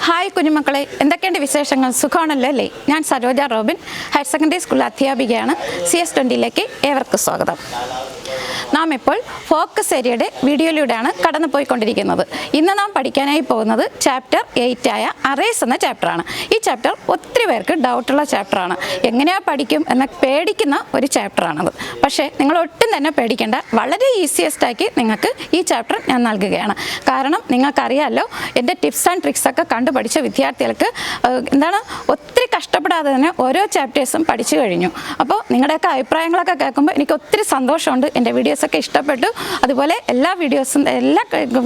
Hi കുഞ്ഞുമക്കളെ, എന്തൊക്കെയുണ്ട് വിശേഷങ്ങൾ? സുഖമാണല്ലോ അല്ലേ? ഞാൻ Saroja Robin, higher secondary school അധ്യാപികയാണ്. CS20ലേക്ക് ഏവർക്കും സ്വാഗതം. നാം ഇപ്പോൾ ഫോക്കസ് ഏരിയയുടെ വീഡിയോയിലൂടെയാണ് കടന്നു പോയിക്കൊണ്ടിരിക്കുന്നത്. ഇന്ന് നാം പഠിക്കാനായി പോകുന്നത് ചാപ്റ്റർ 8 ആയ അറേസ് എന്ന ചാപ്റ്ററാണ്. ഈ ചാപ്റ്റർ ഒത്തിരി പേർക്ക് ഡൗട്ടുള്ള ചാപ്റ്ററാണ്. എങ്ങനെയാ പഠിക്കും എന്ന പേടിക്കുന്ന ഒരു ചാപ്റ്ററാണത്. പക്ഷേ നിങ്ങൾ ഒട്ടും തന്നെ പേടിക്കേണ്ട, വളരെ ഈസിയസ്റ്റ് ആക്കി നിങ്ങൾക്ക് ഈ ചാപ്റ്റർ ഞാൻ നൽകുകയാണ്. കാരണം നിങ്ങൾക്കറിയാമല്ലോ, എൻ്റെ ടിപ്സ് ആൻഡ് ട്രിക്സ് ഒക്കെ കണ്ടു പഠിച്ച വിദ്യാർത്ഥികൾക്ക് ഒത്തിരി കഷ്ടപ്പെടാതെ തന്നെ ഓരോ ചാപ്റ്റേഴ്സും പഠിച്ചു കഴിഞ്ഞു. അപ്പോൾ നിങ്ങളുടെയൊക്കെ അഭിപ്രായങ്ങളൊക്കെ കേൾക്കുമ്പോൾ എനിക്ക് ഒത്തിരി സന്തോഷമുണ്ട്. എൻ്റെ വീഡിയോസൊക്കെ ഇഷ്ടപ്പെട്ടു. അതുപോലെ എല്ലാ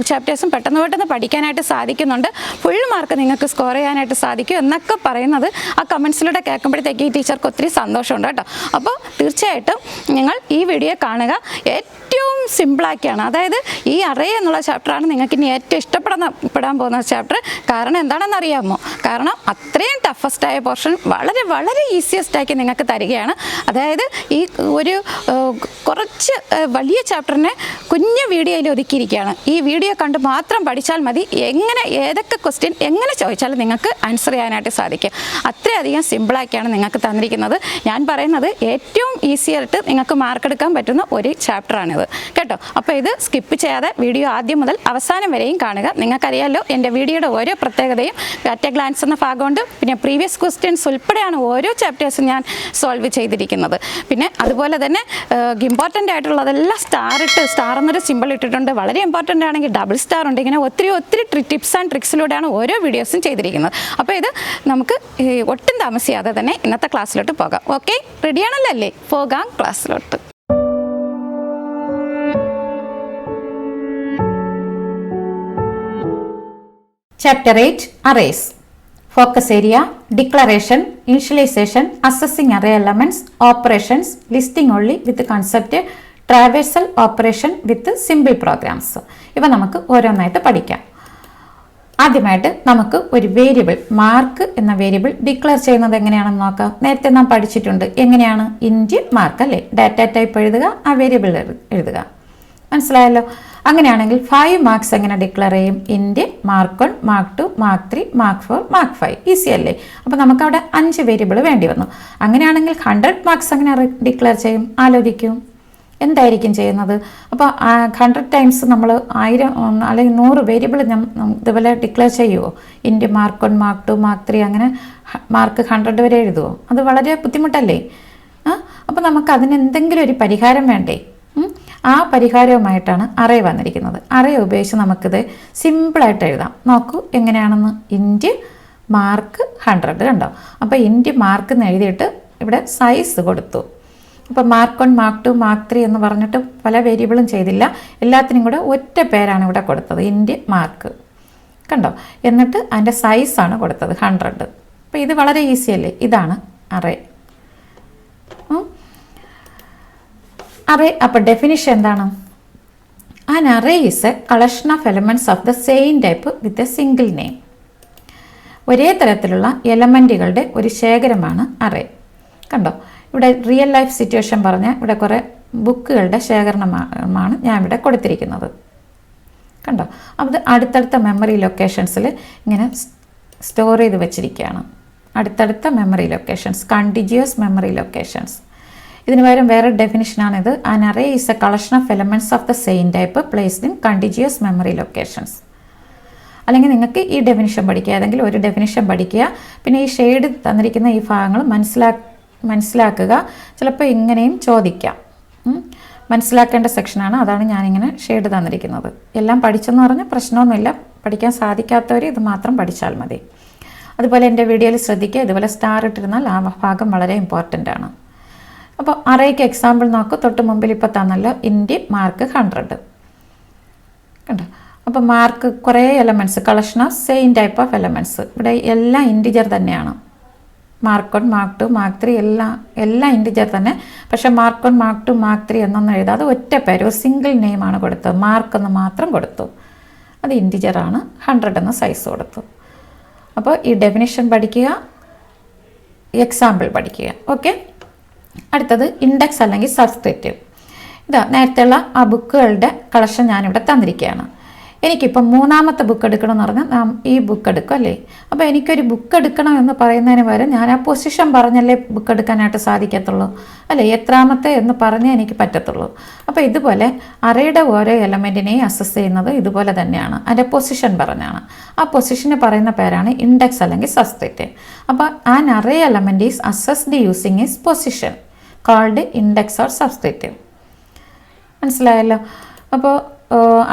ചാപ്റ്റേഴ്സും പെട്ടെന്ന് പഠിക്കാനായിട്ട് സാധിക്കുന്നുണ്ട്. ഫുൾ മാർക്ക് നിങ്ങൾക്ക് സ്കോർ ചെയ്യാനായിട്ട് സാധിക്കും എന്നൊക്കെ പറയുന്നത് ആ കമൻസിലൂടെ കേൾക്കുമ്പോഴത്തേക്ക് ഈ ടീച്ചർക്ക് ഒത്തിരി സന്തോഷമുണ്ട് കേട്ടോ. അപ്പോൾ തീർച്ചയായിട്ടും നിങ്ങൾ ഈ വീഡിയോ കാണുക. ഏറ്റവും സിമ്പിളാക്കിയാണ്, അതായത് ഈ അറേ എന്നുള്ള ചാപ്റ്ററാണ് നിങ്ങൾക്ക് ഇനി ഏറ്റവും ഇഷ്ടപ്പെടാൻ പോകുന്ന ചാപ്റ്റർ. കാരണം എന്താണെന്ന് അറിയാമോ? കാരണം അത്രയും ടഫസ്റ്റായ പോർഷൻ വളരെ വളരെ ഈസിയസ്റ്റാക്കി നിങ്ങൾക്ക് തരികയാണ്. അതായത് ഈ ഒരു കുറച്ച് വലിയ ചാപ്റ്ററിനെ കുഞ്ഞു വീഡിയോയിൽ ഒതുക്കിയിരിക്കുകയാണ്. ഈ വീഡിയോ കണ്ട് മാത്രം പഠിച്ചാൽ മതി. ഏതൊക്കെ ക്വസ്റ്റ്യൻ എങ്ങനെ ചോദിച്ചാലും നിങ്ങൾക്ക് ആൻസർ ചെയ്യാനായിട്ട് സാധിക്കും. അത്രയധികം സിമ്പിളാക്കിയാണ് നിങ്ങൾക്ക് തന്നിരിക്കുന്നത്. ഞാൻ പറയുന്നത് ഏറ്റവും ഈസിയായിട്ട് നിങ്ങൾക്ക് മാർക്ക് എടുക്കാൻ പറ്റുന്ന ഒരു ചാപ്റ്ററാണിത് കേട്ടോ. അപ്പോൾ ഇത് സ്കിപ്പ് ചെയ്യാതെ വീഡിയോ ആദ്യം മുതൽ അവസാനം വരെയും കാണുക. നിങ്ങൾക്കറിയാമല്ലോ, എൻ്റെ വീഡിയോയുടെ ഓരോ പ്രത്യേകതയും അറ്റ് എ ഗ്ലാൻസ് എന്ന ഭാഗമുണ്ട്. പിന്നെ പ്രീവിയസ് ക്വസ്റ്റ്യൻസ് ഉൾപ്പെടെയാണ് ഓരോ ചാപ്റ്റേഴ്സും ഞാൻ സോൾവ് ചെയ്തിരിക്കുന്നത്. പിന്നെ അതുപോലെ തന്നെ ഇമ്പോർട്ടൻ്റ് ആയിട്ടുള്ളതെല്ലാം സ്റ്റാർ എന്നൊരു സിമ്പിൾ ഇട്ടിട്ടുണ്ട്. വളരെ ഇമ്പോർട്ടൻ്റ് ആണെങ്കിൽ ഡബിൾ സ്റ്റാർ ഉണ്ട്. ഇങ്ങനെ ഒത്തിരി ടിപ്സ് ആൻഡ് ട്രിക്സിലൂടെയാണ് ഓരോ വീഡിയോസും ചെയ്തിരിക്കുന്നത്. അപ്പോൾ ഇത് നമുക്ക് ഒട്ടും താമസിയാതെ തന്നെ ഇന്നത്തെ ക്ലാസ്സിലോട്ട് പോകാം. ഓക്കെ, റെഡിയാണല്ലോ അല്ലേ? പോകാം ക്ലാസ്സിലോട്ട്. Chapter 8 Arrays. Focus area, declaration, initialization, assessing array elements, operations, listing only with concept, traversal operation with simple programs. ഇവ നമുക്ക് ഓരോന്നായിട്ട് പഠിക്കാം. ആദ്യമായിട്ട് നമുക്ക് ഒരു വേരിയബിൾ മാർക്ക് എന്ന വേരിയബിൾ ഡിക്ലെയർ ചെയ്യുന്നത് എങ്ങനെയാണെന്ന് നോക്കാം. നേരത്തെ നാം പഠിച്ചിട്ടുണ്ട്. എങ്ങനെയാണ്? ഇൻറ്റ് മാർക്ക് അല്ലേ? ഡാറ്റ ടൈപ്പ് എഴുതുക, ആ വേരിയബിൾ എഴുതുക. മനസ്സിലായല്ലോ? അങ്ങനെയാണെങ്കിൽ 5 മാർക്സ് എങ്ങനെ ഡിക്ലെയർ ചെയ്യും? Int mark 1, mark 2, mark 3, mark 4, mark 5. Easy അല്ലേ? അപ്പോൾ നമുക്കവിടെ 5 വേരിയബിൾ വേണ്ടി വന്നു. അങ്ങനെയാണെങ്കിൽ 100 മാർക്സ് എങ്ങനെ ഡിക്ലെയർ ചെയ്യും? ആലോചിക്കും. എന്തായിരിക്കും ചെയ്യുന്നത്? അപ്പോൾ 100 ടൈംസ് നമ്മൾ 1000 അല്ലെങ്കിൽ 100 വേരിയബിൾ ഇതുപോലെ ഡിക്ലെയർ ചെയ്യുമോ? ഇൻറ്റ് മാർക്ക് 1, മാർക്ക് 2, മാർക്ക് 3 അങ്ങനെ മാർക്ക് 100 വരെ എഴുതുമോ? അത് വളരെ ബുദ്ധിമുട്ടല്ലേ? അപ്പോൾ നമുക്ക് അതിന് എന്തെങ്കിലും ഒരു പരിഹാരം വേണ്ടേ? ആ പരിഹാരവുമായിട്ടാണ് അറേ വന്നിരിക്കുന്നത്. അറേ ഉപയോഗിച്ച് നമുക്കിത് സിമ്പിളായിട്ട് എഴുതാം. നോക്കൂ എങ്ങനെയാണെന്ന്. ഇൻറ്റ് മാർക്ക് 100 കണ്ടോ? അപ്പോൾ ഇൻറ്റ് മാർക്ക് എന്ന് എഴുതിയിട്ട് ഇവിടെ സൈസ് കൊടുത്തു. അപ്പോൾ മാർക്ക് 1, മാർക്ക് 2, മാർക്ക് 3 എന്ന് പറഞ്ഞിട്ട് പല വേരിയബിളും ചെയ്തില്ല. എല്ലാത്തിനും കൂടെ ഒറ്റ പേരാണ് ഇവിടെ കൊടുത്തത്, ഇൻറ്റ് മാർക്ക് കണ്ടോ? എന്നിട്ട് അതിൻ്റെ സൈസാണ് കൊടുത്തത് 100. അപ്പോൾ ഇത് വളരെ ഈസി അല്ലേ? ഇതാണ് അറേ. അറേ അപ്പോൾ ഡെഫിനിഷൻ എന്താണ്? An array is a collection of elements of the same type with a single name. ഒരേ തരത്തിലുള്ള എലമെൻറ്റുകളുടെ ഒരു ശേഖരമാണ് അറേ. കണ്ടോ? ഇവിടെ റിയൽ ലൈഫ് സിറ്റുവേഷൻ പറഞ്ഞ ഇവിടെ കുറേ ബുക്കുകളുടെ ശേഖരണമാണ് ഞാൻ ഇവിടെ കൊടുത്തിരിക്കുന്നത്. കണ്ടോ? അത് അടുത്തടുത്ത മെമ്മറി ലൊക്കേഷൻസിൽ ഇങ്ങനെ സ്റ്റോർ ചെയ്ത് വെച്ചിരിക്കുകയാണ്. അടുത്തടുത്ത memory locations, continuous memory locations. ഇതിന് പകരം വേറെ ഡെഫിനിഷനാണിത്. An array is a collection of elements of the same type placed in continuous memory locations. അല്ലെങ്കിൽ നിങ്ങൾക്ക് ഈ ഡെഫിനിഷൻ പഠിക്കുക, ഏതെങ്കിലും ഒരു ഡെഫിനിഷൻ പഠിക്കുക. പിന്നെ ഈ ഷെയ്ഡ് തന്നിരിക്കുന്ന ഈ ഭാഗങ്ങൾ മനസ്സിലാക്കുക. ചിലപ്പോൾ ഇങ്ങനെയും ചോദിക്കാം. മനസ്സിലാക്കേണ്ട സെക്ഷനാണ്, അതാണ് ഞാനിങ്ങനെ ഷെയ്ഡ് തന്നിരിക്കുന്നത്. എല്ലാം പഠിച്ചെന്ന് പറഞ്ഞാൽ പ്രശ്നമൊന്നുമില്ല. പഠിക്കാൻ സാധിക്കാത്തവർ ഇത് മാത്രം പഠിച്ചാൽ മതി. അതുപോലെ എൻ്റെ വീഡിയോയിൽ ശ്രദ്ധിക്കുക, ഇതുപോലെ സ്റ്റാർ ഇട്ടിരുന്നാൽ ആ ഭാഗം വളരെ ഇമ്പോർട്ടൻ്റ് ആണ്. അപ്പോൾ അറേക്ക് എക്സാമ്പിൾ നോക്കൂ. തൊട്ട് മുമ്പിൽ ഇപ്പോൾ തന്നല്ലോ, ഇൻറ്റ് മാർക്ക് 100 കണ്ടോ? അപ്പോൾ മാർക്ക് കുറേ elements, collection of same type of elements. ഇവിടെ എല്ലാം ഇൻറ്റിജർ തന്നെയാണ്. മാർക്ക് 1, മാർക്ക് 2, മാർക്ക് 3 എല്ലാം ഇൻറ്റിജർ തന്നെ. പക്ഷേ മാർക്ക് 1, മാർക്ക് 2, മാർക്ക് 3 എന്നൊന്നും എഴുതാതെ ഒറ്റ പേര്, ഒരു സിംഗിൾ നെയിമാണ് കൊടുത്തത്. മാർക്ക് എന്ന് മാത്രം കൊടുത്തു. അത് ഇൻറ്റിജറാണ്. 100 എന്ന സൈസ് കൊടുത്തു. അപ്പോൾ ഈ ഡെഫിനിഷൻ പഠിക്കുക, എക്സാമ്പിൾ പഠിക്കുക. ഓക്കെ. അടുത്തത് ഇൻഡെക്സ് അല്ലെങ്കിൽ സബ്സ്ക്രിപ്റ്റ്. ഇതാ നേരത്തെയുള്ള ആ ബുക്കുകളുടെ കളക്ഷൻ ഞാനിവിടെ തന്നിരിക്കുകയാണ്. എനിക്കിപ്പം മൂന്നാമത്തെ ബുക്ക് എടുക്കണമെന്ന് പറഞ്ഞാൽ നാം ഈ ബുക്ക് എടുക്കും അല്ലേ. അപ്പോൾ എനിക്കൊരു ബുക്ക് എടുക്കണം എന്ന് പറയുന്നതിന് പകരം ഞാൻ ആ പൊസിഷൻ പറഞ്ഞല്ലേ ബുക്ക് എടുക്കാനായിട്ട് സാധിക്കത്തുള്ളൂ അല്ലേ, എത്രാമത്തെ എന്ന് പറഞ്ഞേ എനിക്ക് പറ്റത്തുള്ളൂ. അപ്പോൾ ഇതുപോലെ അറേയുടെ ഓരോ എലമെൻറ്റിനെയും അസസ് ചെയ്യുന്നത് ഇതുപോലെ തന്നെയാണ്, അതിൻ്റെ പൊസിഷൻ പറഞ്ഞാണ്. ആ പൊസിഷന് പറയുന്ന പേരാണ് ഇൻഡെക്സ് അല്ലെങ്കിൽ സബ്സ്ക്രിപ്റ്റ്. അപ്പോൾ an array element is accessed using is position called index or subscript. മനസ്സിലായല്ലോ. അപ്പോൾ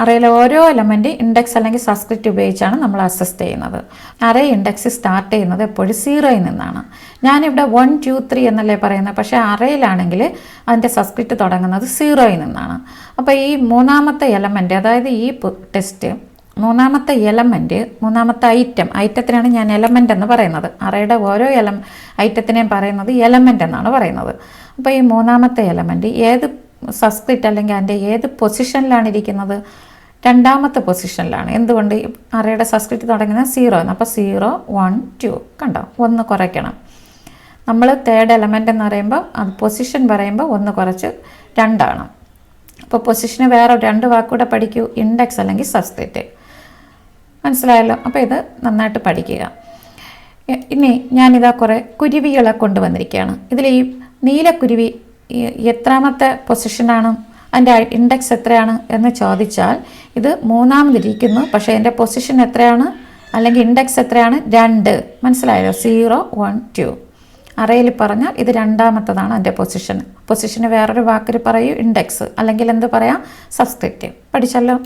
അറേയിലെ ഓരോ എലമെൻറ്റ് ഇൻഡെക്സ് അല്ലെങ്കിൽ സബ്സ്ക്രിപ്റ്റ് ഉപയോഗിച്ചാണ് നമ്മൾ അസസ് ചെയ്യുന്നത്. അറേ ഇൻഡെക്സ് സ്റ്റാർട്ട് ചെയ്യുന്നത് എപ്പോഴും 0യിൽ നിന്നാണ്. ഞാനിവിടെ 1 2 3 എന്നല്ലേ പറയുന്നത്, പക്ഷേ അറേയിലാണെങ്കിൽ അതിൻ്റെ സബ്സ്ക്രിപ്റ്റ് തുടങ്ങുന്നത് 0യിൽ നിന്നാണ്. അപ്പോൾ ഈ മൂന്നാമത്തെ എലമെൻറ്റ്, അതായത് ഈ ടെസ്റ്റ് മൂന്നാമത്തെ എലമെൻറ്റ്, മൂന്നാമത്തെ ഐറ്റത്തിനാണ് ഞാൻ എലമെൻ്റ് എന്ന് പറയുന്നത്. അറേയുടെ ഓരോ ഐറ്റത്തിനെയും പറയുന്നത് എലമെൻ്റ് എന്നാണ് പറയുന്നത്. അപ്പോൾ ഈ മൂന്നാമത്തെ എലമെൻറ്റ് ഏത് സബ്സ്ക്രിപ്റ്റ് അല്ലെങ്കിൽ അതിൻ്റെ ഏത് പൊസിഷനിലാണ് ഇരിക്കുന്നത്? രണ്ടാമത്തെ പൊസിഷനിലാണ്. എന്തുകൊണ്ട്? അറേയുടെ സബ്സ്ക്രിപ്റ്റ് തുടങ്ങുന്നത് 0 എന്ന്. അപ്പോൾ 0 1 2 കണ്ടോ, 1 കുറയ്ക്കണം. നമ്മൾ തേർഡ് എലമെൻ്റ് എന്ന് പറയുമ്പോൾ അത് പൊസിഷൻ പറയുമ്പോൾ 1 കുറച്ച് 2 ആണ്. അപ്പോൾ പൊസിഷന് വേറെ 2 വാക്കുകൂടെ പഠിക്കൂ, ഇൻഡെക്സ് അല്ലെങ്കിൽ സബ്സ്ക്രിപ്റ്റ്. മനസ്സിലായല്ലോ. അപ്പോൾ ഇത് നന്നായിട്ട് പഠിക്കുക. ഇനി ഞാനിതാ കുറേ കുരുവികളെ കൊണ്ടുവന്നിരിക്കുകയാണ്. ഇതിൽ ഈ നീലക്കുരുവി എത്രാമത്തെ പൊസിഷനാണ്, അതിൻ്റെ ഇൻഡെക്സ് എത്രയാണ് എന്ന് ചോദിച്ചാൽ ഇത് മൂന്നാമതിരിക്കുന്നു, പക്ഷേ എൻ്റെ പൊസിഷൻ എത്രയാണ് അല്ലെങ്കിൽ ഇൻഡെക്സ് എത്രയാണ്? 2. മനസ്സിലായല്ലോ. 0 1 2. അറേയിൽ പറഞ്ഞാൽ ഇത് രണ്ടാമത്തതാണ് എൻ്റെ പൊസിഷന് വേറൊരു വാക്കിൽ പറയൂ ഇൻഡെക്സ്, അല്ലെങ്കിൽ എന്ത് പറയാം? സബ്സ്ക്രിപ്റ്റ്. പഠിച്ചല്ലോ.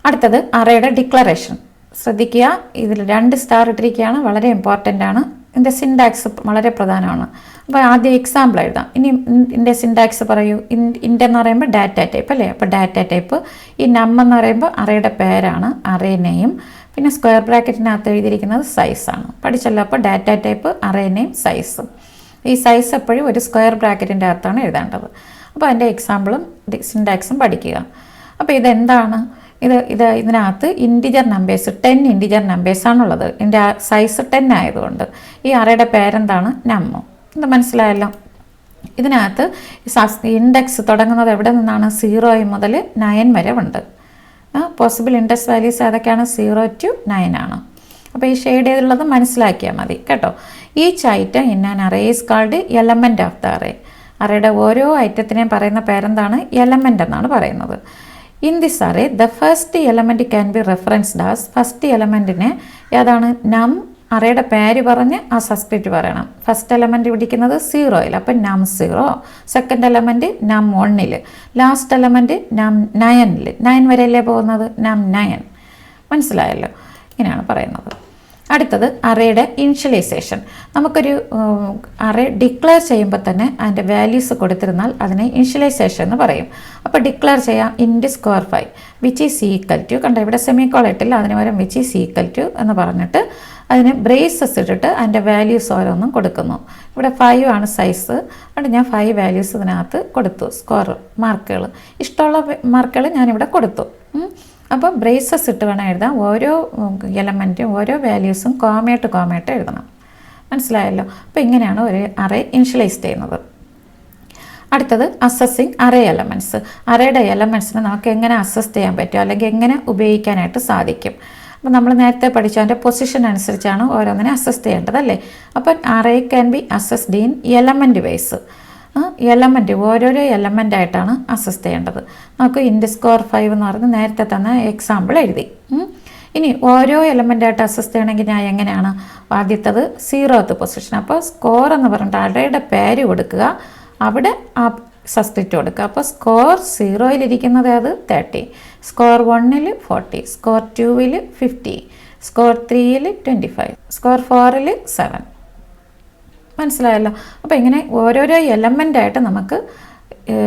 അടുത്തത് അറേയുടെ ഡിക്ലറേഷൻ. ശ്രദ്ധിക്കുക, ഇതിൽ 2 സ്റ്റാർ ഇട്ടിരിക്കുകയാണ്, വളരെ ഇമ്പോർട്ടൻ്റ് ആണ്. ഇതിൻ്റെ സിൻടാക്സ് വളരെ പ്രധാനമാണ്. അപ്പോൾ ആദ്യം എക്സാമ്പിൾ എഴുതാം. ഇനി ഇതിൻ്റെ സിൻടാക്സ് പറയൂ. ഇൻ്റ് എന്ന് പറയുമ്പോൾ ഡാറ്റ ടൈപ്പ് അല്ലേ. അപ്പോൾ ഡാറ്റ ടൈപ്പ്. ഈ നം എന്ന് പറയുമ്പോൾ അറേയുടെ പേരാണ്, അറേ നെയിം. പിന്നെ സ്ക്വയർ ബ്രാക്കറ്റിനകത്ത് എഴുതിയിരിക്കുന്നത് സൈസാണ്. പഠിച്ചല്ലോ. അപ്പോൾ ഡാറ്റ ടൈപ്പ്, അറേ നെയിം, സൈസും. ഈ സൈസ് എപ്പോഴും ഒരു സ്ക്വയർ ബ്രാക്കറ്റിൻ്റെ അകത്താണ് എഴുതേണ്ടത്. അപ്പോൾ അതിൻ്റെ എക്സാമ്പിളും സിൻടാക്സും പഠിക്കുക. അപ്പോൾ ഇതെന്താണ്? ഇതിനകത്ത് ഇൻറ്റിജർ നമ്പേഴ്സ് 10 ഇൻറ്റിജർ നമ്പേഴ്സാണുള്ളത്. ഇതിൻ്റെ സൈസ് 10 ആയതുകൊണ്ട് ഈ അറേയുടെ പേരെന്താണ്? നമ്മു. ഇത് മനസ്സിലായല്ലോ. ഇതിനകത്ത് ഇൻഡെക്സ് തുടങ്ങുന്നത് എവിടെ നിന്നാണ്? 0 മുതൽ 9 വരെ ഉണ്ട്. പോസിബിൾ ഇൻഡെക്സ് വാല്യൂസ് ഏതൊക്കെയാണ്? 0 to 9 ആണ്. അപ്പോൾ ഈ ഷെയ്ഡ് ചെയ്തുള്ളത് മനസ്സിലാക്കിയാൽ മതി കേട്ടോ. Each item in an array is called element of the array. അറേയുടെ ഓരോ ഐറ്റത്തിനെയും പറയുന്ന പേരെന്താണ്? എലമെൻ്റ് എന്നാണ് പറയുന്നത്. In this array the first element can be referenced as. First എലമെൻറ്റിനെ ഏതാണ്? നം. അറേയുടെ പേര് പറഞ്ഞ് ആ സബ്സ്ക്രിപ്റ്റ് പറയണം. ഫസ്റ്റ് എലമെൻറ്റ് പിടിക്കുന്നത് 0യിൽ, അപ്പം നം 0. സെക്കൻഡ് എലമെൻറ്റ് നം 1ൽ. ലാസ്റ്റ് എലമെൻറ്റ് നം 9ൽ. 9 വരെയല്ലേ പോകുന്നത്? നം 9. മനസ്സിലായല്ലോ. ഇങ്ങനെയാണ് പറയുന്നത്. അടുത്തത് അറേയുടെ ഇനിഷ്യലൈസേഷൻ. നമുക്കൊരു അറേ ഡിക്ലെയർ ചെയ്യുമ്പോൾ തന്നെ അതിൻ്റെ വാല്യൂസ് കൊടുത്തിരുന്നാൽ അതിനെ ഇനിഷ്യലൈസേഷൻ എന്ന് പറയും. അപ്പോൾ ഡിക്ലെയർ ചെയ്യാം int square 5 which is equal to, കണ്ടോ ഇവിടെ സെമിക്കോളൻ ഇട്ടില്ല, അതിന് പകരം വിച്ച് ഈസ് ഈക്വൽ ടു എന്ന് പറഞ്ഞിട്ട് അതിന് ബ്രേസസ് ഇട്ടിട്ട് അതിൻ്റെ വാല്യൂസ് ഓരോന്നും കൊടുക്കുന്നു. ഇവിടെ 5 ആണ് സൈസ്, അതുകൊണ്ട് ഞാൻ 5 വാല്യൂസ് ഇതിനകത്ത് കൊടുത്തു. സ്ക്വയർ മാർക്കുകൾ, ഇഷ്ടമുള്ള മാർക്കുകൾ ഞാനിവിടെ കൊടുത്തു. അപ്പോൾ ബ്രേസസ് ഇട്ട് വേണം എഴുതാം. ഓരോ എലമെൻറ്റും ഓരോ വാല്യൂസും കോമയായിട്ട് എഴുതണം. മനസ്സിലായല്ലോ. അപ്പോൾ ഇങ്ങനെയാണ് ഒരു അറേ ഇനിഷ്യലൈസ് ചെയ്യുന്നത്. അടുത്തത് അസസ്സിങ് അറേ എലമെൻറ്റ്സ്. അറേയുടെ എലമെൻറ്റ്സിനെ നമുക്ക് എങ്ങനെ അസസ് ചെയ്യാൻ പറ്റും അല്ലെങ്കിൽ എങ്ങനെ ഉപയോഗിക്കാനായിട്ട് സാധിക്കും? അപ്പോൾ നമ്മൾ നേരത്തെ പഠിച്ച അതിൻ്റെ പൊസിഷൻ അനുസരിച്ചാണ് ഓരോന്നിനെ അസസ് ചെയ്യേണ്ടതല്ലേ. അപ്പം array can be accessed in element wise. Element ഓരോരോ എലമെൻ്റായിട്ടാണ് അസസ് ചെയ്യേണ്ടത്. നമുക്ക് ഇൻറ്റ് സ്ക്വയർ 5 എന്ന് പറഞ്ഞ് നേരത്തെ തന്നെ എക്സാമ്പിൾ എഴുതി. ഇനി ഓരോ എലമെൻ്റായിട്ട് അസസ് ചെയ്യണമെങ്കിൽ ഞാൻ എങ്ങനെയാണ്? ആദ്യത്തത് 0th പൊസിഷൻ. അപ്പോൾ സ്കോർ എന്ന് പറഞ്ഞിട്ട് അറേയുടെ പേര് കൊടുക്കുക, അവിടെ ആ സബ്സ്ക്രിപ്റ്റ് കൊടുക്കുക. അപ്പോൾ സ്കോർ 0യിൽ ഇരിക്കുന്നത് അത് 30, സ്കോർ 1ൽ 40, സ്കോർ 2ൽ 50, സ്കോർ 3ൽ 25, സ്കോർ 4ൽ 7. മനസ്സിലായല്ലോ. അപ്പോൾ ഇങ്ങനെ ഓരോരോ എലമെൻ്റായിട്ട് നമുക്ക്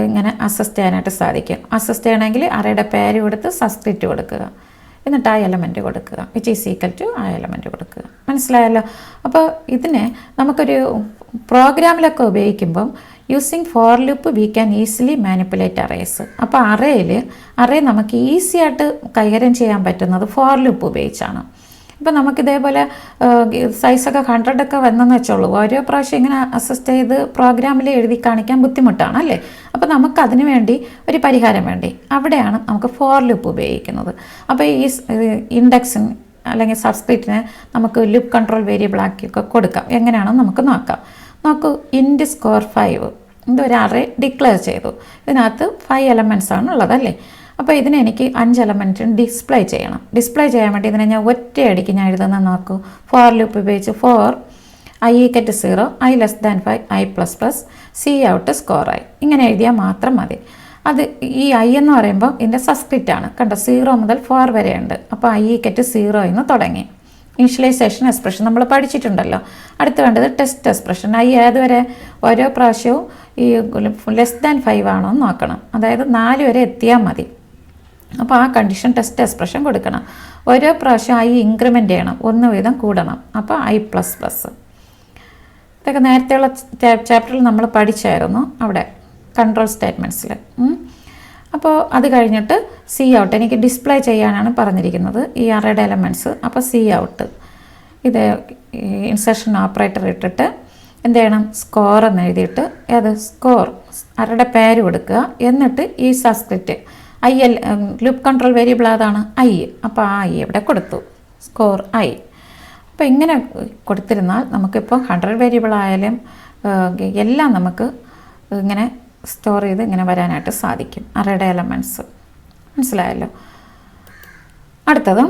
ഇങ്ങനെ അസസ് ചെയ്യാനായിട്ട് സാധിക്കും. അസസ് ചെയ്യണമെങ്കിൽ അറേയുടെ പേര് കൊടുത്ത് സബ്സ്ക്രിപ്റ്റ് കൊടുക്കുക, എന്നിട്ട് ആ എലമെൻറ്റ് കൊടുക്കുക, വിച്ച് ഈസ് ഈക്വൽ ടു ആ എലമെൻറ്റ് കൊടുക്കുക. മനസ്സിലായല്ലോ. അപ്പോൾ ഇതിനെ നമുക്കൊരു പ്രോഗ്രാമിലൊക്കെ ഉപയോഗിക്കുമ്പം using for loop we can easily manipulate arrays. അപ്പോൾ അറേ നമുക്ക് ഈസി ആയിട്ട് കൈകാര്യം ചെയ്യാൻ പറ്റുന്നത് ഫോർ ലൂപ്പ് ഉപയോഗിച്ചാണ്. അപ്പോൾ നമുക്കിതേപോലെ സൈസൊക്കെ 100 വന്നെന്ന് വെച്ചോളൂ. ഓരോ പ്രാവശ്യം ഇങ്ങനെ അസിസ്റ്റ് ചെയ്ത് പ്രോഗ്രാമിൽ എഴുതി കാണിക്കാൻ ബുദ്ധിമുട്ടാണ് അല്ലേ. അപ്പോൾ നമുക്കതിന് വേണ്ടി ഒരു പരിഹാരം വേണ്ടി അവിടെയാണ് നമുക്ക് ഫോർ ലൂപ്പ് ഉപയോഗിക്കുന്നത്. അപ്പോൾ ഈ ഇൻഡെക്സിന് അല്ലെങ്കിൽ സബ്സ്ക്രിപ്റ്റിന് നമുക്ക് ലൂപ്പ് കൺട്രോൾ വേരിയബിൾ ആക്കിയൊക്കെ കൊടുക്കാം. എങ്ങനെയാണെന്ന് നമുക്ക് നോക്കാം. നോക്കൂ, ഇൻറ്റ് സ്കോർ 5 ഇതൊരു അറേ ഡിക്ലെയർ ചെയ്തു. ഇതിനകത്ത് 5 എലമെൻറ്റ്സ് ആണ് ഉള്ളതല്ലേ. അപ്പോൾ ഇതിനെ എനിക്ക് 5 എലമെൻറ്റും ഡിസ്പ്ലേ ചെയ്യണം. ഡിസ്പ്ലേ ചെയ്യാൻ വേണ്ടി ഇതിനെ ഞാൻ ഒറ്റയടിക്ക് ഞാൻ എഴുതുന്നത് നോക്കൂ. ഫോർ ലൂപ്പ് ഉപയോഗിച്ച് for i = 0, i <5, i++, c out score i ഇങ്ങനെ എഴുതിയാൽ മാത്രം മതി. അത് ഈ i എന്ന് പറയുമ്പോൾ ഇതിൻ്റെ സബ്സ്ക്രിപ്റ്റ് ആണ്. കണ്ടോ, 0 മുതൽ 4 വരെ ഉണ്ട്. അപ്പോൾ i = 0 എന്ന് തുടങ്ങി. ഇനിഷ്യലൈസേഷൻ എക്സ്പ്രഷൻ നമ്മൾ പഠിച്ചിട്ടുണ്ടല്ലോ. അടുത്ത് വേണ്ടത് ടെസ്റ്റ് എക്സ്പ്രഷൻ. i ഏതുവരെ ഓരോ പ്രാവശ്യവും ഈ <5 ആണോ എന്ന് നോക്കണം. അതായത് 4 വരെ എത്തിയാൽ മതി. അപ്പോൾ ആ കണ്ടീഷൻ ടെസ്റ്റ് എക്സ്പ്രഷൻ കൊടുക്കണം. ഓരോ പ്രാവശ്യം i ഇൻക്രിമെൻ്റ് ചെയ്യണം, 1 വീതം കൂടണം. അപ്പോൾ i++. ഇതൊക്കെ നേരത്തെയുള്ള ചാപ്റ്ററിൽ നമ്മൾ പഠിച്ചായിരുന്നു അവിടെ കൺട്രോൾ സ്റ്റേറ്റ്മെൻറ്റ്സിൽ. അപ്പോൾ അത് കഴിഞ്ഞിട്ട് സി ഔട്ട് എനിക്ക് ഡിസ്പ്ലേ ചെയ്യാനാണ് പറഞ്ഞിരിക്കുന്നത് ഈ അറേയുടെ എലമെൻറ്റ്സ്. അപ്പോൾ സി ഔട്ട് ഇത് ഇൻസെർഷൻ ഓപ്പറേറ്റർ ഇട്ടിട്ട് എന്ത് ചെയ്യണം, സ്കോർ എന്ന് എഴുതിയിട്ട് ഏത് സ്കോർ അറേയുടെ പേര് കൊടുക്കുക. എന്നിട്ട് ഈ സബ്സ്ക്രിപ്റ്റ് ലൂപ്പ് കൺട്രോൾ വേരിയബിൾ അതാണ് i. അപ്പോൾ ആ i ഇവിടെ കൊടുത്തു, സ്കോർ i. അപ്പോൾ ഇങ്ങനെ കൊടുത്തിരുന്നാൽ നമുക്കിപ്പോൾ 100 വേരിയബിൾ ആയാലും എല്ലാം നമുക്ക് ഇങ്ങനെ സ്റ്റോർ ചെയ്ത് ഇങ്ങനെ വരാനായിട്ട് സാധിക്കും അറേയുടെ എലമെൻറ്റ്സ്. മനസ്സിലായല്ലോ. അടുത്തത്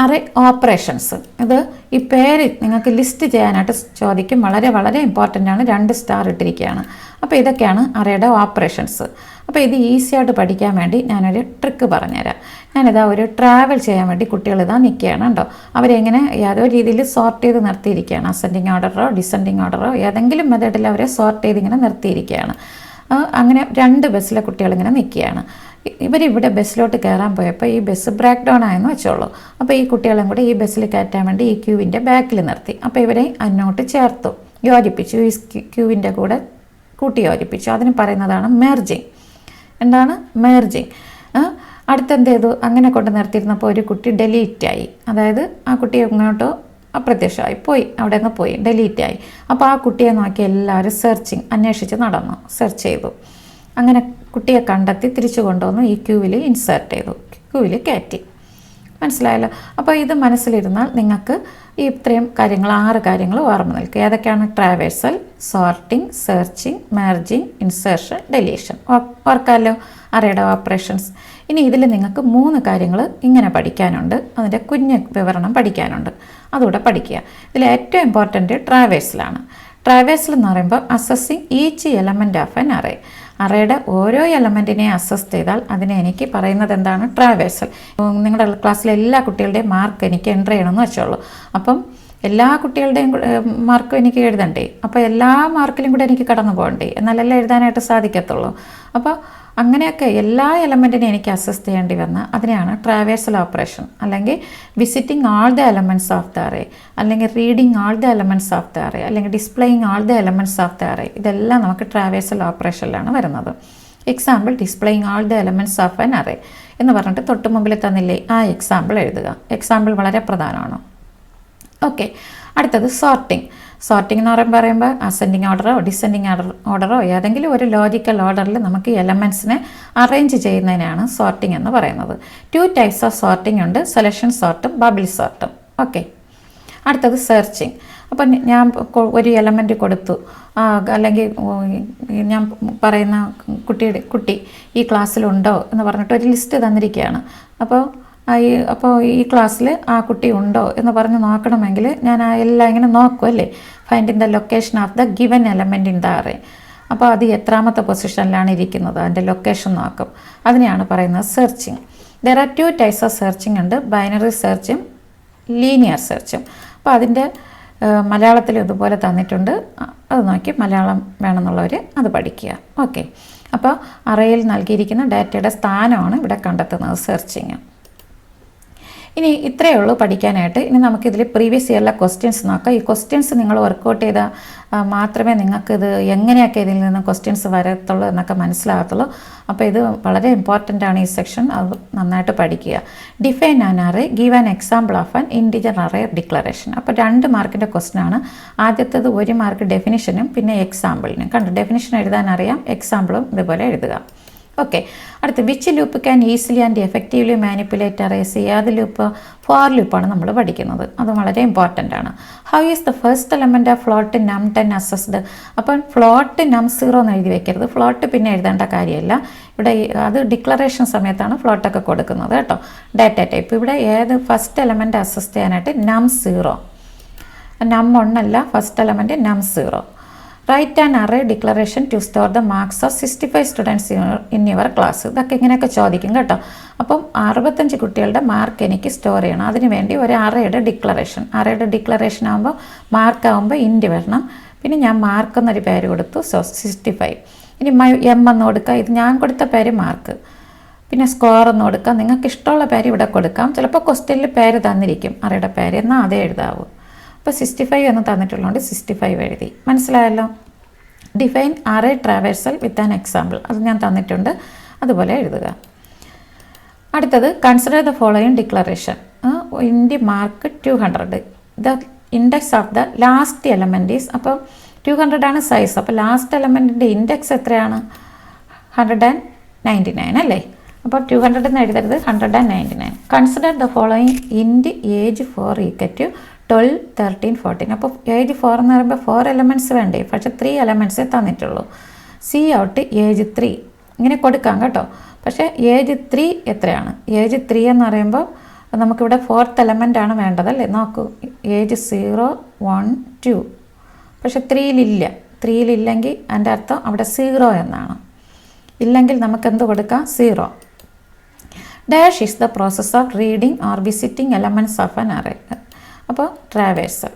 അറേ ഓപ്പറേഷൻസ്. ഇത് ഈ പേര് നിങ്ങൾക്ക് ലിസ്റ്റ് ചെയ്യാനായിട്ട് ചോദിക്കും. വളരെ വളരെ ഇമ്പോർട്ടൻ്റ് ആണ്. 2 സ്റ്റാർ ഇട്ടിരിക്കുകയാണ്. അപ്പോൾ ഇതൊക്കെയാണ് അറേയുടെ ഓപ്പറേഷൻസ്. അപ്പോൾ ഇത് ഈസി ആയിട്ട് പഠിക്കാൻ വേണ്ടി ഞാനൊരു ട്രിക്ക് പറഞ്ഞുതരാം. ഞാനിതാ ഒരു ട്രാവൽ ചെയ്യാൻ വേണ്ടി കുട്ടികളിതാ നിൽക്കുകയാണ് കേട്ടോ. അവരെങ്ങനെ യാതൊരു രീതിയിൽ സോർട്ട് ചെയ്ത് നിർത്തിയിരിക്കുകയാണ്. അസെൻഡിങ് ഓർഡറോ ഡിസെൻഡിങ് ഓർഡറോ ഏതെങ്കിലും മെത്തേഡിൽ അവരെ സോർട്ട് ചെയ്ത് ഇങ്ങനെ നിർത്തിയിരിക്കുകയാണ്. അങ്ങനെ 2 ബസ്സിലെ കുട്ടികളിങ്ങനെ നിൽക്കുകയാണ്. ഇവരിവിടെ ബസ്സിലോട്ട് കയറാൻ പോയപ്പോൾ ഈ ബസ് ബ്രേക്ക് ഡൗൺ ആയെന്ന് വെച്ചോളൂ. അപ്പോൾ ഈ കുട്ടികളും കൂടെ ഈ ബസ്സിൽ കയറ്റാൻ വേണ്ടി ഈ ക്യൂവിൻ്റെ ബാക്കിൽ നിർത്തി. അപ്പോൾ ഇവരെ അതിനോട്ട് ചേർത്തു, യോജിപ്പിച്ചു. ഈ ക്യൂവിൻ്റെ കൂടെ കൂട്ടി യോജിപ്പിച്ചു. അതിന് പറയുന്നതാണ് മെർജിങ്. എന്താണ് മെർജിങ്? അടുത്തെന്ത് ചെയ്തു, അങ്ങനെ കൊണ്ട് നിർത്തിയിരുന്നപ്പോൾ ഒരു കുട്ടി ഡിലീറ്റായി. അതായത് ആ കുട്ടി ഇങ്ങോട്ടോ അപ്രത്യക്ഷമായി പോയി, അവിടെ നിന്ന് പോയി, ഡിലീറ്റായി. അപ്പോൾ ആ കുട്ടിയെ നോക്കി എല്ലാവരും അന്വേഷിച്ച് നടന്നു, സെർച്ച് ചെയ്തു. അങ്ങനെ കുട്ടിയെ കണ്ടെത്തി തിരിച്ചു കൊണ്ടുവന്നു ഈ ക്യൂവിൽ ഇൻസേർട്ട് ചെയ്തു, ക്യൂവിൽ കയറ്റി. മനസ്സിലായല്ലോ. അപ്പോൾ ഇത് മനസ്സിലിരുന്നാൽ നിങ്ങൾക്ക് ഈ ഇത്രയും കാര്യങ്ങൾ 6 കാര്യങ്ങൾ ഓർമ്മ നിൽക്കുക. ഏതൊക്കെയാണ്? Traversal, sorting, searching, merging, insertion, deletion. ഓർക്കാമല്ലോ അറേയുടെ ഓപ്പറേഷൻസ്. ഇനി ഇതിൽ നിങ്ങൾക്ക് 3 കാര്യങ്ങൾ ഇങ്ങനെ പഠിക്കാനുണ്ട്. അതിൻ്റെ കുഞ്ഞ് വിവരണം പഠിക്കാനുണ്ട്. അതുകൂടെ പഠിക്കുക. ഇതിൽ ഏറ്റവും ഇമ്പോർട്ടൻറ്റ് ട്രാവേഴ്സലാണ്. ട്രാവേഴ്സൽ എന്ന് പറയുമ്പോൾ assessing each element of an array. അറേയുടെ ഓരോ എലമെൻറ്റിനെ അസസ് ചെയ്താൽ അതിനെ എനിക്ക് പറയുന്നത് എന്താണ്? ട്രാവേഴ്സൽ. നിങ്ങളുടെ ക്ലാസ്സിലെ എല്ലാ കുട്ടികളുടെയും മാർക്ക് എനിക്ക് എൻ്റർ ചെയ്യണമെന്ന് വെച്ചോളൂ. അപ്പം എല്ലാ കുട്ടികളുടെയും മാർക്കും എനിക്ക് എഴുതണ്ടേ. അപ്പോൾ എല്ലാ മാർക്കിലും കൂടെ എനിക്ക് കടന്നു പോകണ്ടേ, എന്നാലല്ലേ എഴുതാനായിട്ട് സാധിക്കത്തുള്ളൂ. അപ്പോൾ അങ്ങനെയൊക്കെ എല്ലാ എലമെൻറ്റിനെയും എനിക്ക് അസസ് ചെയ്യേണ്ടി വന്ന അതിനെയാണ് ട്രാവേഴ്സൽ ഓപ്പറേഷൻ, അല്ലെങ്കിൽ visiting all the elements of the array, അല്ലെങ്കിൽ reading all the elements of the array, അല്ലെങ്കിൽ displaying all the elements of the array. ഇതെല്ലാം നമുക്ക് ട്രാവേഴ്സൽ ഓപ്പറേഷനിലാണ് വരുന്നത്. Example displaying all the elements of an array എന്ന് പറഞ്ഞിട്ട് തൊട്ട് മുമ്പിൽ തന്നില്ലേ, ആ എക്സാമ്പിൾ എഴുതുക. എക്സാമ്പിൾ വളരെ പ്രധാനമാണ്. ഓക്കെ. അടുത്തത് സോർട്ടിങ്. സോർട്ടിംഗ് എന്ന് പറയുമ്പോൾ അസെൻഡിങ് ഓർഡറോ ഡിസെൻഡിങ് ഓർഡറോ ഏതെങ്കിലും ഒരു ലോജിക്കൽ ഓർഡറിൽ നമുക്ക് എലമെൻറ്റ്സിനെ അറേഞ്ച് ചെയ്യുന്നതിനാണ് സോർട്ടിംഗ് എന്ന് പറയുന്നത്. 2 ടൈപ്സ് ഓഫ് സോർട്ടിംഗ് ഉണ്ട്, സെലക്ഷൻ സോർട്ടും ബബിൾ സോർട്ടും. ഓക്കെ. അടുത്തത് സെർച്ചിങ്. അപ്പം ഞാൻ ഒരു എലമെൻറ്റ് കൊടുത്തു, അല്ലെങ്കിൽ ഞാൻ പറയുന്ന കുട്ടി ഈ ക്ലാസ്സിലുണ്ടോ എന്ന് പറഞ്ഞിട്ട് ഒരു ലിസ്റ്റ് തന്നിരിക്കുകയാണ്. അപ്പോൾ ഈ ക്ലാസ്സിൽ ആ കുട്ടി ഉണ്ടോ എന്ന് പറഞ്ഞ് നോക്കണമെങ്കിൽ ഞാൻ എല്ലാം ഇങ്ങനെ നോക്കും അല്ലേ. Find in the location of the given element in the array. അപ്പോൾ അത് എത്രാമത്തെ പൊസിഷനിലാണ് ഇരിക്കുന്നത്, അതിൻ്റെ ലൊക്കേഷൻ നോക്കും. അതിനെയാണ് പറയുന്നത് searching. There are 2 types of searching ഉണ്ട്, ബൈനറി സെർച്ചും ലീനിയർ സെർച്ചും. അപ്പോൾ അതിൻ്റെ മലയാളത്തിൽ ഇതുപോലെ തന്നിട്ടുണ്ട്, അത് നോക്കി മലയാളം വേണമെന്നുള്ളവർ അത് പഠിക്കുക. ഓക്കെ. അപ്പോൾ അറേയിൽ നൽകിയിരിക്കുന്ന ഡാറ്റയുടെ സ്ഥാനമാണ് ഇവിടെ കണ്ടെത്തുന്നത് സെർച്ചിങ്. ഇനി ഇത്രയേ ഉള്ളൂ പഠിക്കാനായിട്ട്. ഇനി നമുക്കിതിൽ പ്രീവിയസ് ഇയറിലെ ക്വസ്റ്റ്യൻസ് നോക്കാം. ഈ ക്വസ്റ്റ്യൻസ് നിങ്ങൾ വർക്കൗട്ട് ചെയ്താൽ മാത്രമേ നിങ്ങൾക്കിത് എങ്ങനെയൊക്കെ ഇതിൽ നിന്ന് ക്വസ്റ്റ്യൻസ് വരത്തുള്ളൂ എന്നൊക്കെ മനസ്സിലാകത്തുള്ളൂ. അപ്പോൾ ഇത് വളരെ ഇമ്പോർട്ടൻ്റ് ആണ് ഈ സെക്ഷൻ. അത് നന്നായിട്ട് പഠിക്കുക. Define an array, give an example of an integer array declaration. അപ്പോൾ 2 മാർക്കിൻ്റെ ക്വസ്റ്റ്യൻ ആണ്. ആദ്യത്തേത് 1 മാർക്ക് ഡെഫിനിഷനും പിന്നെ എക്സാമ്പിളിനും. കണ്ടു, ഡെഫിനിഷൻ എഴുതാൻ അറിയാം, എക്സാമ്പിളും ഇതുപോലെ എഴുതുക. ഓക്കെ. അടുത്ത് which loop can easily and effectively manipulate arrays. ഏത് ലൂപ്പ്? ഫോർ ലൂപ്പാണ് നമ്മൾ പഠിക്കുന്നത്. അത് വളരെ ഇമ്പോർട്ടൻ്റ് ആണ്. How is the first element of float num 10 assessed. അപ്പം ഫ്ലോട്ട് നം 0 എന്ന് എഴുതി വെക്കരുത്. ഫ്ലോട്ട് പിന്നെ എഴുതേണ്ട കാര്യമില്ല. ഇവിടെ അത് ഡിക്ലറേഷൻ സമയത്താണ് ഫ്ലോട്ടൊക്കെ കൊടുക്കുന്നത് കേട്ടോ. ഡാറ്റ ടൈപ്പ് ഇവിടെ ഏത് ഫസ്റ്റ് എലമെൻറ്റ് അസസ് ചെയ്യാനായിട്ട് നം 0, നം 1 അല്ല, first element num 0. Write an array declaration to store the marks of 65 students in your class. ഇതൊക്കെ ഇങ്ങനെയൊക്കെ ചോദിക്കും കേട്ടോ. അപ്പം 65 കുട്ടികളുടെ മാർക്ക് എനിക്ക് സ്റ്റോർ ചെയ്യണം. അതിനുവേണ്ടി ഒരു അറേയുടെ ഡിക്ലറേഷൻ ആകുമ്പോൾ മാർക്ക് ആകുമ്പോൾ ഇൻറ്റ് വരണം. പിന്നെ ഞാൻ മാർക്ക് എന്നൊരു പേര് കൊടുത്തു, 65. ഇനി എം എന്ന് കൊടുക്കുക. ഇത് ഞാൻ കൊടുത്ത പേര് മാർക്ക്. പിന്നെ സ്കോർ എന്ന് കൊടുക്കാം. നിങ്ങൾക്ക് ഇഷ്ടമുള്ള പേര് ഇവിടെ കൊടുക്കാം. ചിലപ്പോൾ ക്വസ്റ്റ്യനിൽ പേര് തന്നിരിക്കും, അറേയുടെ പേര്, എന്നാൽ അതേ എഴുതാവൂ. അപ്പോൾ 65 എന്ന് തന്നിട്ടുള്ളതുകൊണ്ട് 65 എഴുതി. മനസ്സിലായല്ലോ. Define array traversal with an example, അത് ഞാൻ തന്നിട്ടുണ്ട്, അതുപോലെ എഴുതുക. അടുത്തത് consider the following declaration. Int mark 200. The index of the last element is, അപ്പോൾ 200 ആണ് സൈസ്. അപ്പോൾ ലാസ്റ്റ് എലമെൻറ്റിൻ്റെ ഇൻഡെക്സ് എത്രയാണ്? 199 അല്ലേ. അപ്പോൾ 200 എന്ന് എഴുതരുത്, 199. Consider the following int age 4 equal to 12, 13, 14. അപ്പോൾ ഏജ് 4 എന്ന് പറയുമ്പോൾ 4 എലമെൻറ്റ്സ് വേണ്ടേ, പക്ഷേ 3 എലമെൻറ്റ്സേ തന്നിട്ടുള്ളൂ. സി ഔട്ട് ഏജ് 3 ഇങ്ങനെ കൊടുക്കാം കേട്ടോ. പക്ഷേ ഏജ് 3 എത്രയാണ്? ഏജ് 3 എന്ന് പറയുമ്പോൾ നമുക്കിവിടെ 4th എലമെൻ്റ് ആണ് വേണ്ടതല്ലേ. നോക്കൂ, ഏജ് 0, 1, 2. പക്ഷേ 3യിലില്ലെങ്കിൽ അതിൻ്റെ അർത്ഥം അവിടെ 0 എന്നാണ്. ഇല്ലെങ്കിൽ നമുക്ക് എന്ത് കൊടുക്കാം? 0. Dash is the process of reading or visiting elements of an array. അപ്പോൾ traversal.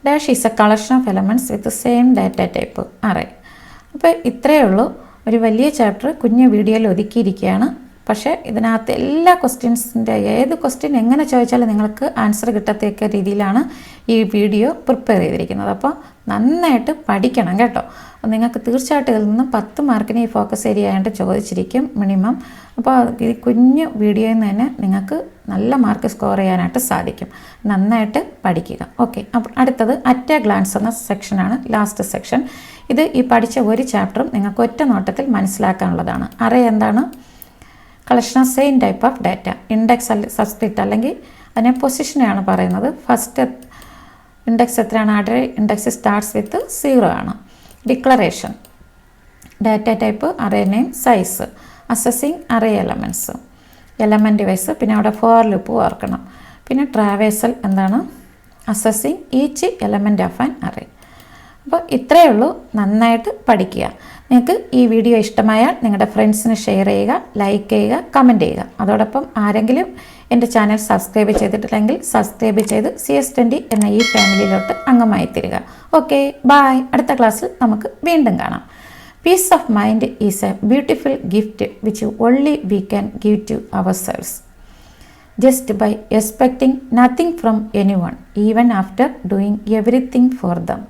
Dash is a collection of elements with same data type array. അപ്പോൾ ഇത്രയേ ഉള്ളൂ. ഒരു വലിയ ചാപ്റ്റർ കുഞ്ഞു വീഡിയോയിൽ ഒതുക്കിയിരിക്കുകയാണ്. പക്ഷേ ഇതിനകത്ത് എല്ലാ ക്വസ്റ്റ്യൻസിൻ്റെ ഏത് ക്വസ്റ്റ്യൻ എങ്ങനെ ചോദിച്ചാലും നിങ്ങൾക്ക് ആൻസർ കിട്ടത്തക്ക രീതിയിലാണ് ഈ വീഡിയോ പ്രിപ്പയർ ചെയ്തിരിക്കുന്നത്. അപ്പോൾ നന്നായിട്ട് പഠിക്കണം കേട്ടോ. നിങ്ങൾക്ക് തീർച്ചയായിട്ടും ഇതിൽ നിന്ന് 10 മാർക്കിന് ഈ ഫോക്കസ് ഏരിയ ആയിട്ട് ചോദിച്ചിരിക്കും മിനിമം. അപ്പോൾ ഈ കുഞ്ഞു വീഡിയോയിൽ നിന്ന് തന്നെ നിങ്ങൾക്ക് നല്ല മാർക്ക് സ്കോർ ചെയ്യാനായിട്ട് സാധിക്കും. നന്നായിട്ട് പഠിക്കുക. ഓക്കെ. അപ്പോൾ അടുത്തത് അറ്റ് എ ഗ്ലാൻസ് എന്ന സെക്ഷനാണ്, ലാസ്റ്റ് സെക്ഷൻ. ഇത് ഈ പഠിച്ച ഒരു ചാപ്റ്ററും നിങ്ങൾക്ക് ഒറ്റ നോട്ടത്തിൽ മനസ്സിലാക്കാനുള്ളതാണ്. അറേ എന്താണ്? Collection of same type of data. Index subscript അല്ലെങ്കിൽ അതിനെ പൊസിഷനെയാണ് പറയുന്നത്. ഫസ്റ്റ് ഇൻഡെക്സ് എത്രയാണ്? അറേ ഇൻഡെക്സ് സ്റ്റാർട്ട്സ് വിത്ത് 0 ആണ്. Declaration, data type, array name, size, accessing array elements, element wise, പിന്നെ അവിടെ ഫോർ ലൂപ്പ് ഓർക്കണം. പിന്നെ ട്രാവേഴ്സൽ എന്താണ്? Accessing each element of an array. അപ്പോൾ ഇത്രയേ ഉള്ളൂ. നന്നായിട്ട് പഠിക്കുക. നിങ്ങൾക്ക് ഈ വീഡിയോ ഇഷ്ടമായാൽ നിങ്ങളുടെ ഫ്രണ്ട്സിന് ഷെയർ ചെയ്യുക, ലൈക്ക് ചെയ്യുക, കമൻറ്റ് ചെയ്യുക. അതോടൊപ്പം ആരെങ്കിലും എൻ്റെ ചാനൽ സബ്സ്ക്രൈബ് ചെയ്തിട്ടില്ലെങ്കിൽ സബ്സ്ക്രൈബ് ചെയ്ത് CS20 എന്ന ഈ ഫാമിലിയിലോട്ട് അംഗമായി തീരുക. Okay, bye. അടുത്ത ക്ലാസ്സിൽ നമുക്ക് വീണ്ടും കാണാം. Peace of mind is a beautiful gift which only we can give to ourselves just by expecting nothing from anyone, even after doing everything for them.